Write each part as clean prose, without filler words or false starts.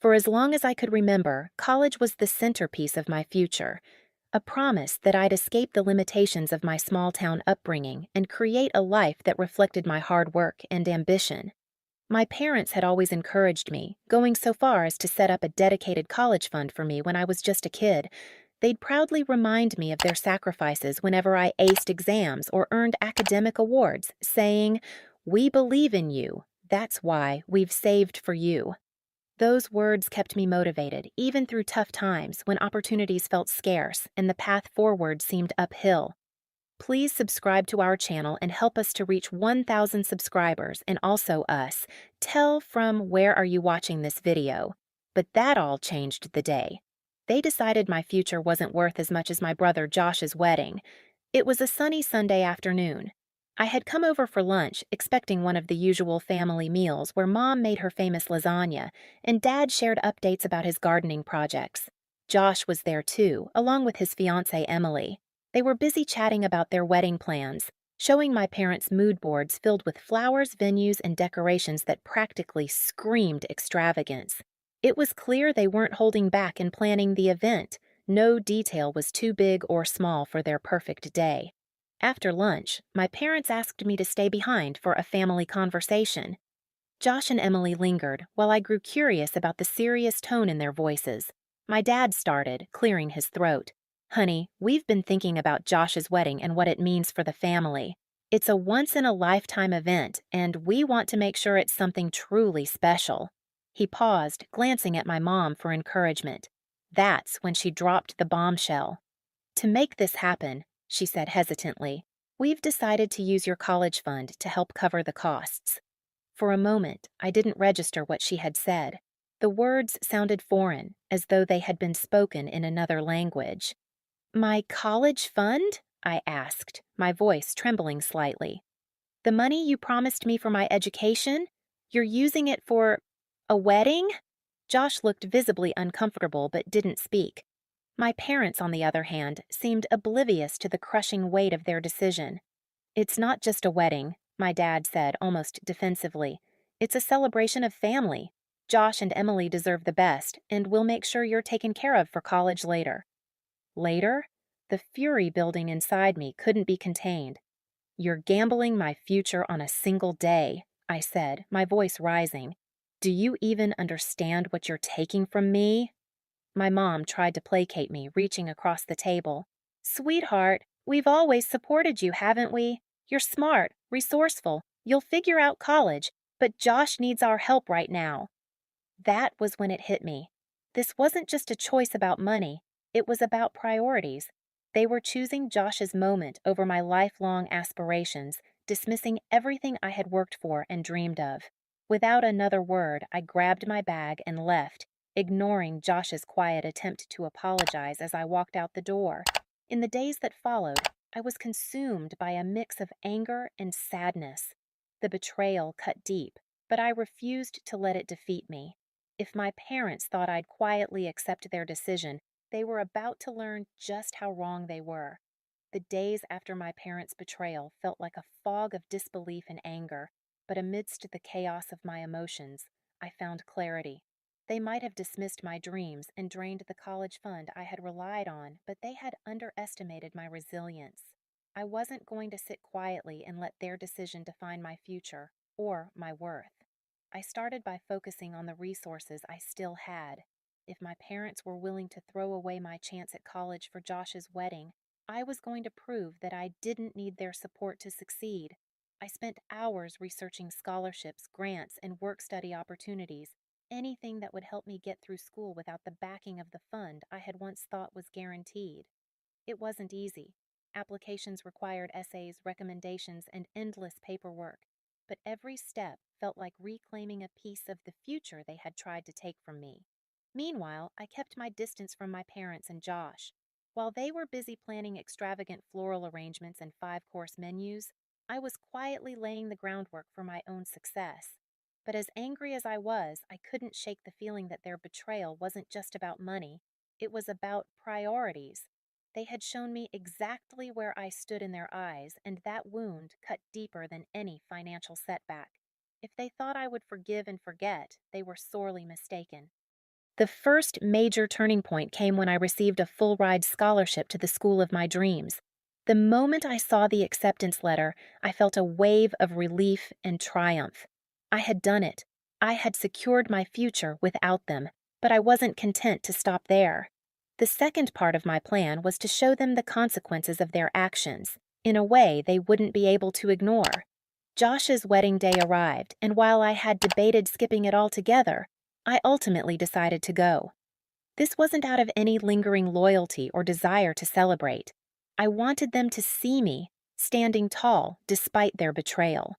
For as long as I could remember, college was the centerpiece of my future, a promise that I'd escape the limitations of my small town upbringing and create a life that reflected my hard work and ambition. My parents had always encouraged me, going so far as to set up a dedicated college fund for me when I was just a kid. They'd proudly remind me of their sacrifices whenever I aced exams or earned academic awards, saying, "We believe in you. That's why we've saved for you." Those words kept me motivated, even through tough times when opportunities felt scarce and the path forward seemed uphill. Please subscribe to our channel and help us to reach 1,000 subscribers and also us. Tell from where are you watching this video. But that all changed the day. They decided my future wasn't worth as much as my brother Josh's wedding. It was a sunny Sunday afternoon. I had come over for lunch, expecting one of the usual family meals where Mom made her famous lasagna, and Dad shared updates about his gardening projects. Josh was there too, along with his fiancée Emily. They were busy chatting about their wedding plans, showing my parents mood boards filled with flowers, venues, and decorations that practically screamed extravagance. It was clear they weren't holding back in planning the event. No detail was too big or small for their perfect day. After lunch, my parents asked me to stay behind for a family conversation. Josh and Emily lingered while I grew curious about the serious tone in their voices. My dad started, clearing his throat. "Honey, we've been thinking about Josh's wedding and what it means for the family. It's a once-in-a-lifetime event, and we want to make sure it's something truly special." He paused, glancing at my mom for encouragement. That's when she dropped the bombshell. "To make this happen," she said hesitantly, "we've decided to use your college fund to help cover the costs." For a moment, I didn't register what she had said. The words sounded foreign, as though they had been spoken in another language. "My college fund?" I asked, my voice trembling slightly. "The money you promised me for my education? You're using it for a wedding?" Josh looked visibly uncomfortable but didn't speak. My parents, on the other hand, seemed oblivious to the crushing weight of their decision. "It's not just a wedding," my dad said almost defensively. "It's a celebration of family. Josh and Emily deserve the best, and we'll make sure you're taken care of for college later." Later? The fury building inside me couldn't be contained. "You're gambling my future on a single day," I said, my voice rising. "Do you even understand what you're taking from me?" My mom tried to placate me, reaching across the table. "Sweetheart, we've always supported you, haven't we? You're smart, resourceful, you'll figure out college, but Josh needs our help right now." That was when it hit me. This wasn't just a choice about money, it was about priorities. They were choosing Josh's moment over my lifelong aspirations, dismissing everything I had worked for and dreamed of. Without another word, I grabbed my bag and left, ignoring Josh's quiet attempt to apologize as I walked out the door. In the days that followed, I was consumed by a mix of anger and sadness. The betrayal cut deep, but I refused to let it defeat me. If my parents thought I'd quietly accept their decision, they were about to learn just how wrong they were. The days after my parents' betrayal felt like a fog of disbelief and anger, but amidst the chaos of my emotions, I found clarity. They might have dismissed my dreams and drained the college fund I had relied on, but they had underestimated my resilience. I wasn't going to sit quietly and let their decision define my future or my worth. I started by focusing on the resources I still had. If my parents were willing to throw away my chance at college for Josh's wedding, I was going to prove that I didn't need their support to succeed. I spent hours researching scholarships, grants, and work study opportunities, anything that would help me get through school without the backing of the fund I had once thought was guaranteed. It wasn't easy. Applications required essays, recommendations, and endless paperwork, but every step felt like reclaiming a piece of the future they had tried to take from me. Meanwhile, I kept my distance from my parents and Josh. While they were busy planning extravagant floral arrangements and five-course menus, I was quietly laying the groundwork for my own success. But as angry as I was, I couldn't shake the feeling that their betrayal wasn't just about money. It was about priorities. They had shown me exactly where I stood in their eyes, and that wound cut deeper than any financial setback. If they thought I would forgive and forget, they were sorely mistaken. The first major turning point came when I received a full ride scholarship to the school of my dreams. The moment I saw the acceptance letter, I felt a wave of relief and triumph. I had done it. I had secured my future without them, but I wasn't content to stop there. The second part of my plan was to show them the consequences of their actions, in a way they wouldn't be able to ignore. Josh's wedding day arrived, and while I had debated skipping it altogether, I ultimately decided to go. This wasn't out of any lingering loyalty or desire to celebrate. I wanted them to see me, standing tall despite their betrayal.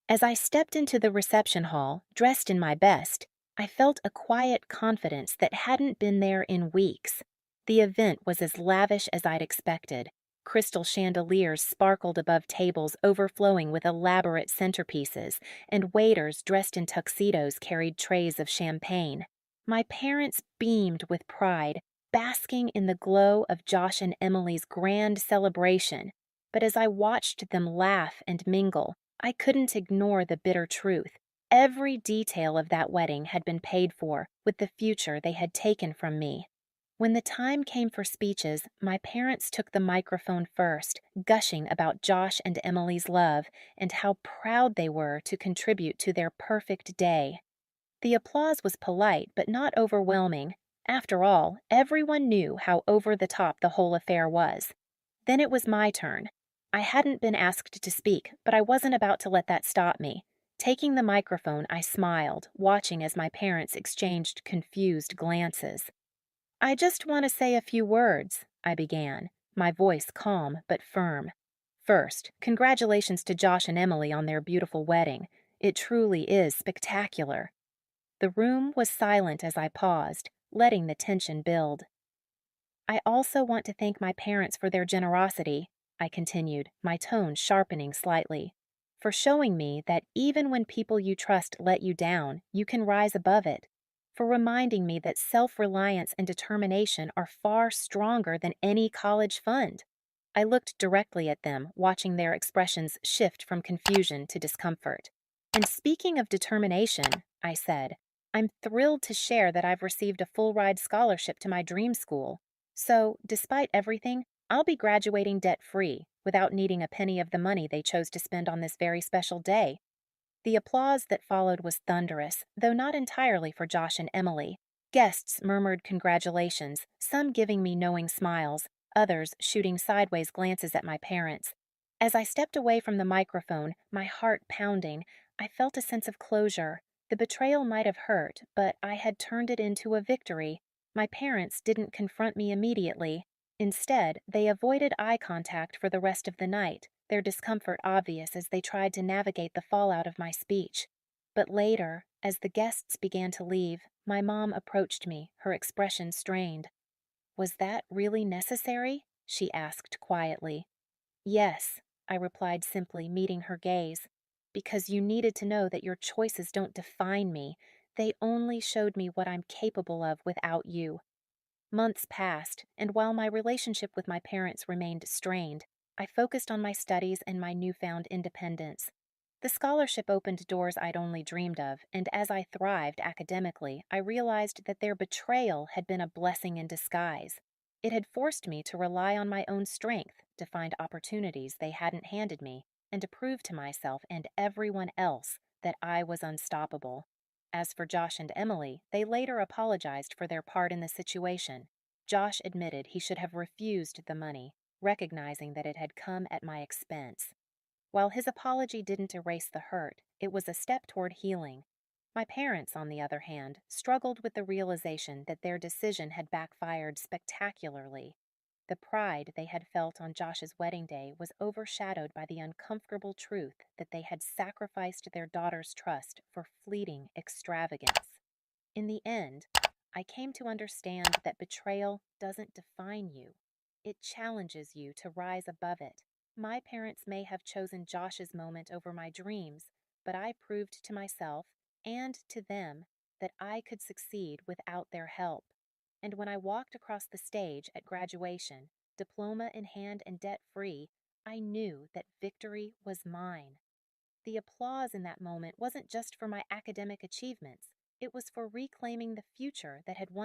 As I stepped into the reception hall, dressed in my best, I felt a quiet confidence that hadn't been there in weeks. The event was as lavish as I'd expected. Crystal chandeliers sparkled above tables overflowing with elaborate centerpieces, and waiters dressed in tuxedos carried trays of champagne. My parents beamed with pride, basking in the glow of Josh and Emily's grand celebration. But as I watched them laugh and mingle, I couldn't ignore the bitter truth. Every detail of that wedding had been paid for with the future they had taken from me. When the time came for speeches, my parents took the microphone first, gushing about Josh and Emily's love and how proud they were to contribute to their perfect day. The applause was polite but not overwhelming. After all, everyone knew how over the top the whole affair was. Then it was my turn. I hadn't been asked to speak, but I wasn't about to let that stop me. Taking the microphone, I smiled, watching as my parents exchanged confused glances. "I just want to say a few words," I began, my voice calm but firm. "First, congratulations to Josh and Emily on their beautiful wedding. It truly is spectacular." The room was silent as I paused, letting the tension build. "I also want to thank my parents for their generosity," I continued, my tone sharpening slightly, "for showing me that even when people you trust let you down, you can rise above it, for reminding me that self-reliance and determination are far stronger than any college fund." I looked directly at them, watching their expressions shift from confusion to discomfort. "And speaking of determination," I said, "I'm thrilled to share that I've received a full-ride scholarship to my dream school. So, despite everything, I'll be graduating debt-free, without needing a penny of the money they chose to spend on this very special day." The applause that followed was thunderous, though not entirely for Josh and Emily. Guests murmured congratulations, some giving me knowing smiles, others shooting sideways glances at my parents. As I stepped away from the microphone, my heart pounding, I felt a sense of closure. The betrayal might have hurt, but I had turned it into a victory. My parents didn't confront me immediately. Instead, they avoided eye contact for the rest of the night, their discomfort obvious as they tried to navigate the fallout of my speech. But later, as the guests began to leave, my mom approached me, her expression strained. "Was that really necessary?" she asked quietly. "Yes," I replied simply, meeting her gaze. "Because you needed to know that your choices don't define me. They only showed me what I'm capable of without you." Months passed, and while my relationship with my parents remained strained, I focused on my studies and my newfound independence. The scholarship opened doors I'd only dreamed of, and as I thrived academically, I realized that their betrayal had been a blessing in disguise. It had forced me to rely on my own strength, to find opportunities they hadn't handed me, and to prove to myself and everyone else that I was unstoppable. As for Josh and Emily, they later apologized for their part in the situation. Josh admitted he should have refused the money, recognizing that it had come at my expense. While his apology didn't erase the hurt, it was a step toward healing. My parents, on the other hand, struggled with the realization that their decision had backfired spectacularly. The pride they had felt on Josh's wedding day was overshadowed by the uncomfortable truth that they had sacrificed their daughter's trust for fleeting extravagance. In the end, I came to understand that betrayal doesn't define you. It challenges you to rise above it. My parents may have chosen Josh's moment over my dreams, but I proved to myself and to them that I could succeed without their help. And when I walked across the stage at graduation, diploma in hand and debt-free, I knew that victory was mine. The applause in that moment wasn't just for my academic achievements, it was for reclaiming the future that had once